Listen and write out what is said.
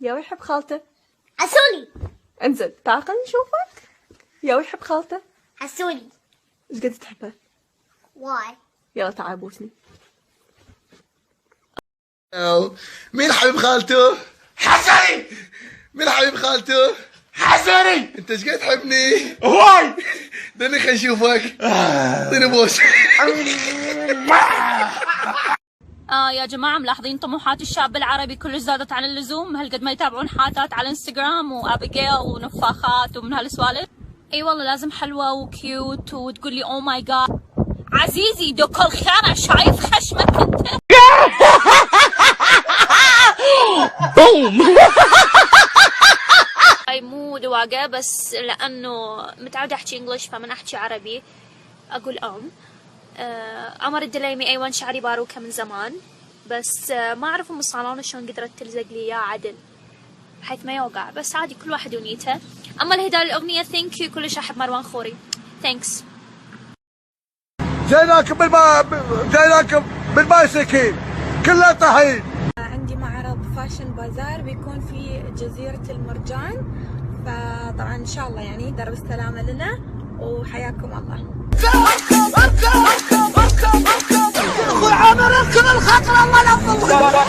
يا يحب خالته. حسوني. انزل تعال خلينا نشوفك. يا يحب خالته. حسوني. ايش قد تحبه؟ واي. يلا تعال بوسني. مين حبيب خالته؟ حسني. مين حبيب خالته؟ حسني. انت ايش قد تحبني؟ هواي. دني خلينا نشوفك. دني بوس. يا جماعة ملاحظين طموحات الشاب العربي كلش زادت عن اللزوم، هالقد ما يتابعون حاتات على انستغرام وابيجيل ونفاخات ومن هالسوالف. اي والله لازم حلوة وكيوت وتقول لي او ماي جاد عزيزي دوك الخانة شايف خشمك انت. بوم. هاي مو دواقة بس لانه متعودة احكي انجلش فمن احكي عربي اقول عمر الدليمي ايوان شعري باروكة من زمان بس ما اعرف ام الصالون شلون قدرت تلزق لي اياه عدل بحيث ما يوقع، بس عادي كل واحد ونيته. اما الهدايا الاغنية ثانك يو كلش احب مروان خوري. ثانكس. جايناكم بالبايسكل كلها طحين. عندي معرض فاشن بازار بيكون في جزيرة المرجان، فطبعا ان شاء الله يعني درب السلامة لنا وحياكم الله. اركب اركب اركب اركب اركب اخوي عامر اركب الخطر الله لا